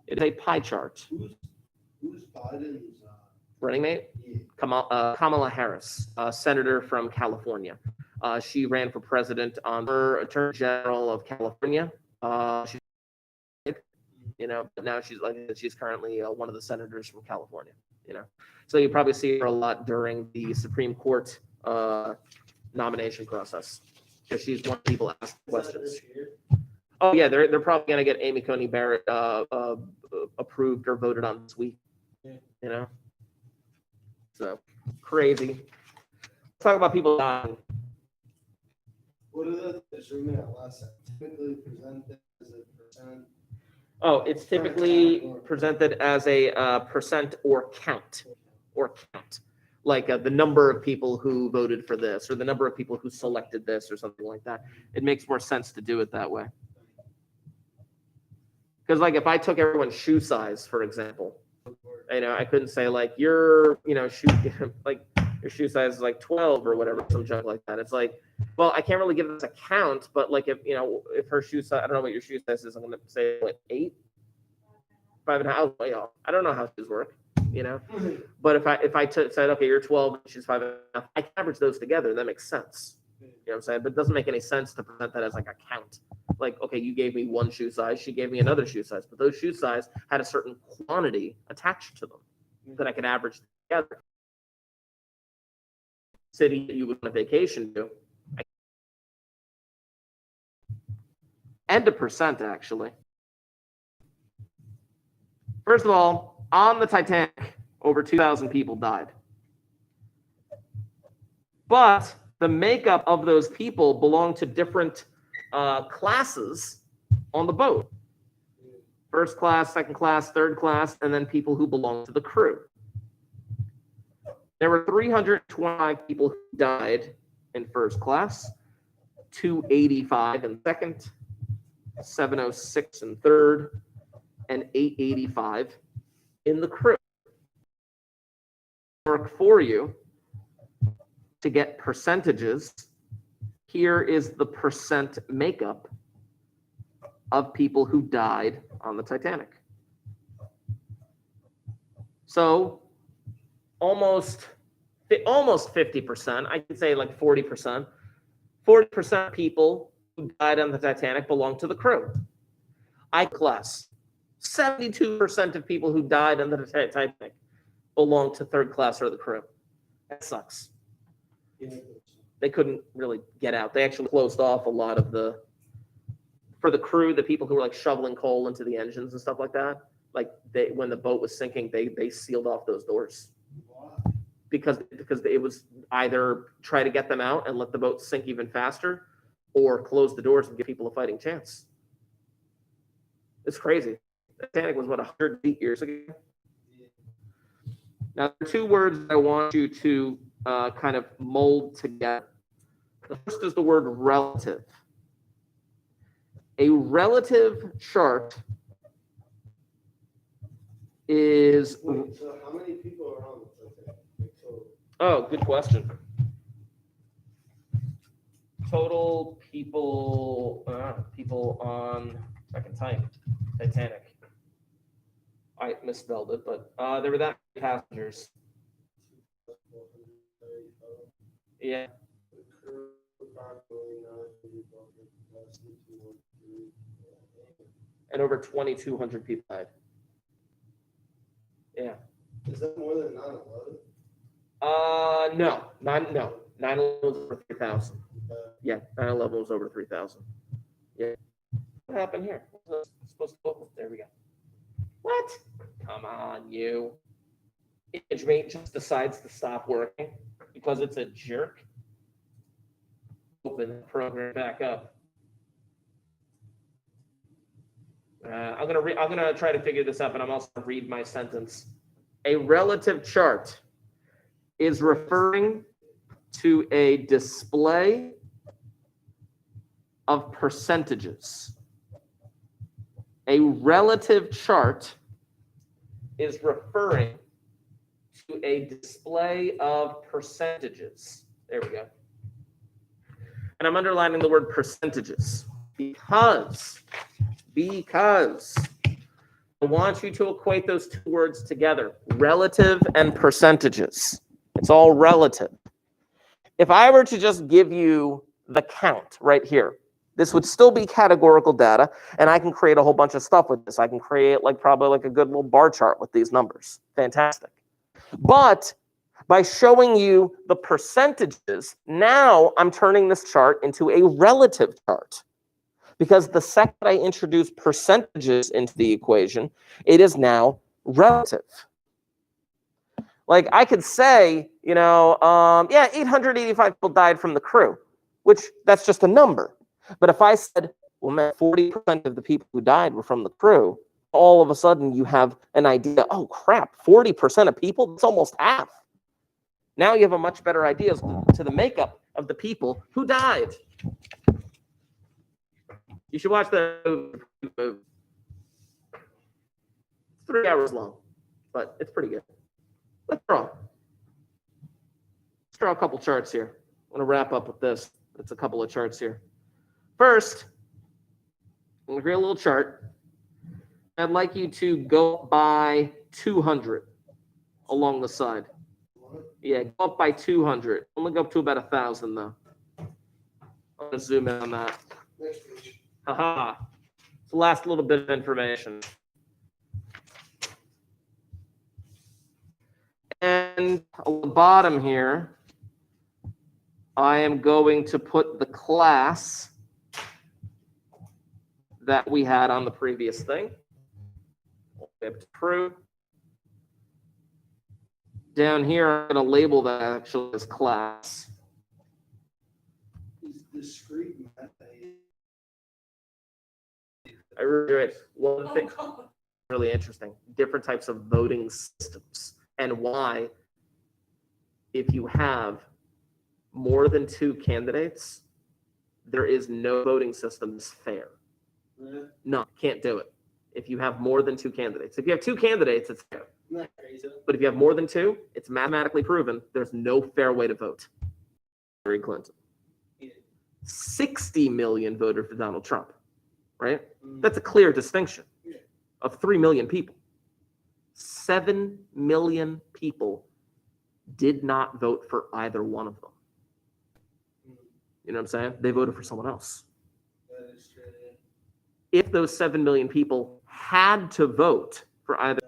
It's a pie chart. Who's Biden's Running mate? yeah. Kamala Harris, senator from California. She ran for president on her Attorney General of California. She's, you know, but now she's currently one of the senators from California. You know, so you probably see her a lot during the Supreme Court nomination process because she's one of the people asking questions. Oh yeah, they're probably gonna get Amy Coney Barrett approved or voted on this week. Yeah. You know, so crazy. Let's talk about people dying. What are the measurement at last time? Typically presented as a percent. Oh, it's typically presented as a percent or count, like the number of people who voted for this or the number of people who selected this or something like that. It makes more sense to do it that way. Because like if I took everyone's shoe size, for example, you know, I couldn't say like your, you know, shoe, like your shoe size is like 12 or whatever, some junk like that. It's like, well, I can't really give this a count, but like if, you know, if her shoe size, I don't know what your shoe size is, I'm going to say like 8, 5.5. I don't know how shoes work, you know, but if I said, okay, you're 12, she's 5.5, I can average those together. That makes sense. You know what I'm saying? But it doesn't make any sense to present that as like a count. Like, okay, you gave me one shoe size, she gave me another shoe size, but those shoe size had a certain quantity attached to them that I could average together. city that you would on a vacation to. And a percent, actually. First of all, on the Titanic, over 2,000 people died. But the makeup of those people belonged to different classes on the boat. First class, second class, third class, and then people who belonged to the crew. There were 325 people who died in first class, 285 in second, 706 in third, and 885 in the crew. Work for you to get percentages. Here is the percent makeup of people who died on the Titanic. So almost 50%, I could say like 40%. 40% of people who died on the Titanic belong to the crew. I class. 72% of people who died on the Titanic belong to third class or the crew. That sucks. They couldn't really get out. They actually closed off a lot of for the crew, the people who were like shoveling coal into the engines and stuff like that. Like when the boat was sinking, they sealed off those doors because it was either try to get them out and let the boat sink even faster, or close the doors and give people a fighting chance. It's crazy. The Titanic was, what, 108 years ago? Now, there are two words I want you to kind of mold together. The first is the word relative. A relative chart is... Wait, so how many people are on the Titanic? Oh, good question. Total people on Titanic. I misspelled it, but there were that many passengers. Yeah. And over 2,200 people died. Yeah. Is that more than 9/11? No. 9/11 was over 3,000. Yeah, 9/11 was over 3,000. Yeah. What happened here? What was I supposed to go? There we go. What? Come on, you. ImageMate just decides to stop working because it's a jerk. Open the program back up. I'm gonna try to figure this out, but I'm also gonna read my sentence. A relative chart is referring to a display of percentages. A relative chart is referring to a display of percentages. There we go. And I'm underlining the word percentages because I want you to equate those two words together, relative and percentages. It's all relative. If I were to just give you the count right here, this would still be categorical data, and I can create a whole bunch of stuff with this. I can create probably a good little bar chart with these numbers. Fantastic. But by showing you the percentages, now I'm turning this chart into a relative chart. Because the second I introduce percentages into the equation, it is now relative. Like I could say, 885 people died from the crew, which that's just a number. But if I said, well, man, 40% of the people who died were from the crew, all of a sudden you have an idea, oh crap, 40% of people, that's almost half. Now you have a much better idea as to the makeup of the people who died. You should watch the movie. It's 3 hours long, but it's pretty good. Let's draw a couple charts here. I'm going to wrap up with this. It's a couple of charts here. First, I'm going to create a little chart. I'd like you to go by 200 along the side. Yeah, go up by 200. Only go up to about 1,000 though. I'm going to zoom in on that. Haha. It's the last little bit of information. And on the bottom here, I am going to put the class that we had on the previous thing. True. Down here, I'm going to label that actually as class. Is discrete method. I really one thing really interesting. Different types of voting systems and why, if you have more than 2 candidates, there is no voting system that's fair. Really? No, can't do it. If you have more than 2 candidates. If you have 2 candidates, it's fair. Not crazy. But if you have more than 2, it's mathematically proven there's no fair way to vote. Hillary Clinton. 60 million voted for Donald Trump, right? That's a clear distinction of 3 million people. 7 million people did not vote for either one of them. You know what I'm saying? They voted for someone else. That is true. If those 7 million people had to vote for either,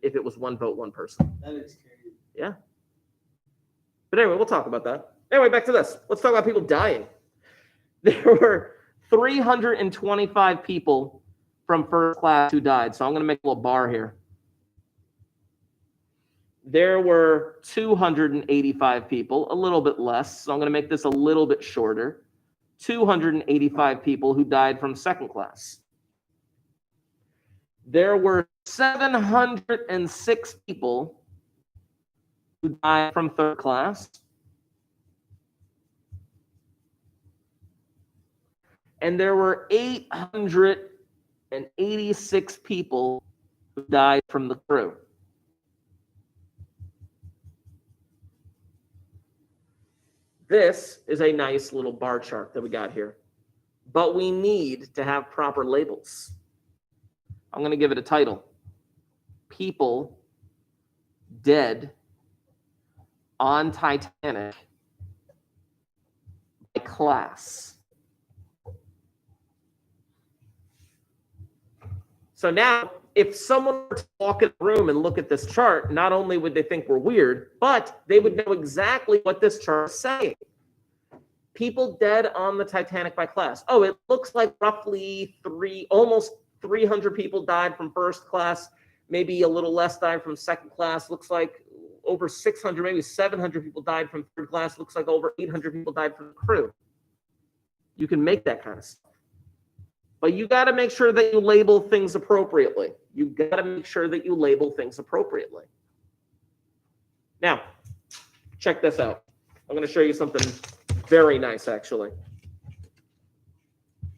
if it was one vote, one person. That is crazy. Yeah. But anyway, we'll talk about that. Anyway, back to this. Let's talk about people dying. There were 325 people from first class who died. So I'm going to make a little bar here. There were 285 people, a little bit less. So I'm going to make this a little bit shorter. 285 people who died from second class. There were 706 people who died from third class. And there were 886 people who died from the crew. This is a nice little bar chart that we got here. But we need to have proper labels. I'm going to give it a title. People dead on Titanic by class. So now, if someone were to walk in the room and look at this chart, not only would they think we're weird, but they would know exactly what this chart is saying. People dead on the Titanic by class. Oh, it looks like roughly almost 300 people died from first class, maybe a little less died from second class. Looks like over 600, maybe 700 people died from third class. Looks like over 800 people died from the crew. You can make that kind of stuff. But you got to make sure that you label things appropriately. You got to make sure that you label things appropriately. Now, check this out. I'm going to show you something very nice, actually.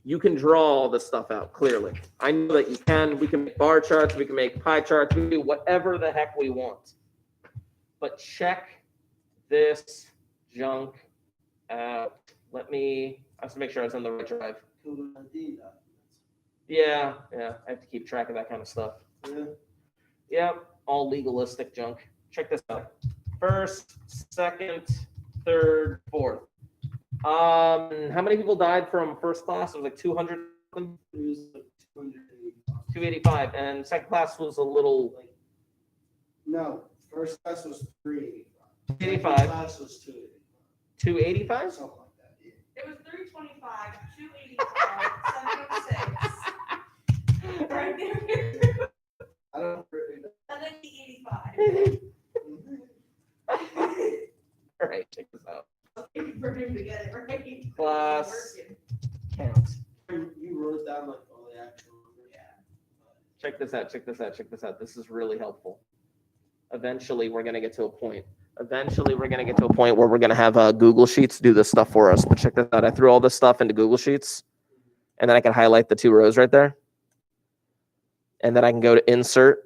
You can draw all this stuff out clearly. I know that you can. We can make bar charts. We can make pie charts. We can do whatever the heck we want. But check this junk out. I have to make sure I was on the right drive. Yeah, I have to keep track of that kind of stuff. Yeah, all legalistic junk. Check this out. First, second, third, fourth. How many people died from first class? It was like 200. It was like 285. And second class was a little. No, first class was 385. 285. Second class was 285. 285? Something like that. Yeah. It was 325, 285, 706. Right there. I don't really know. And then the 85. All right, check this out. For him to get it right. Class count. You wrote down like all the actual numbers. Yeah. Check this out. Check this out. Check this out. This is really helpful. Eventually, we're going to get to a point. Where we're going to have Google Sheets do this stuff for us. But check this out. I threw all this stuff into Google Sheets, and then I can highlight the 2 rows right there. And then I can go to Insert,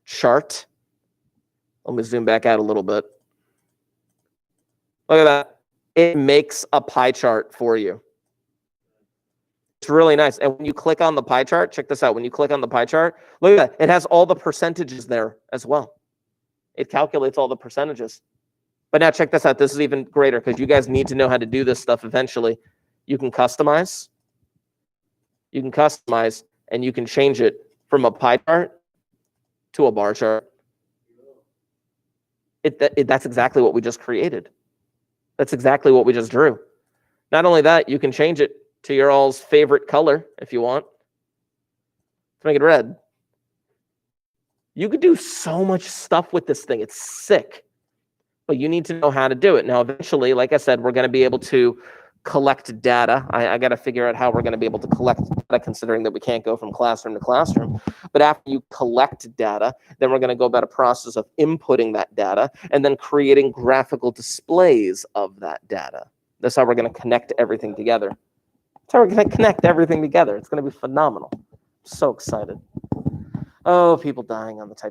Chart. Let me zoom back out a little bit. Look at that. It makes a pie chart for you. It's really nice. And when you click on the pie chart, check this out. When you click on the pie chart, look at that. It has all the percentages there as well. It calculates all the percentages. But now check this out. This is even greater because you guys need to know how to do this stuff eventually. You can customize. And you can change it from a pie chart to a bar chart. That's exactly what we just created. That's exactly what we just drew. Not only that, you can change it to your all's favorite color if you want. Let's make it red. You could do so much stuff with this thing. It's sick. But you need to know how to do it. Now, eventually, like I said, we're going to be able to collect data. I got to figure out how we're going to be able to collect data, considering that we can't go from classroom to classroom. But after you collect data, then we're going to go about a process of inputting that data and then creating graphical displays of that data. That's how we're going to connect everything together. That's how we're going to connect everything together. It's going to be phenomenal. So excited. Oh, people dying on the Titanic.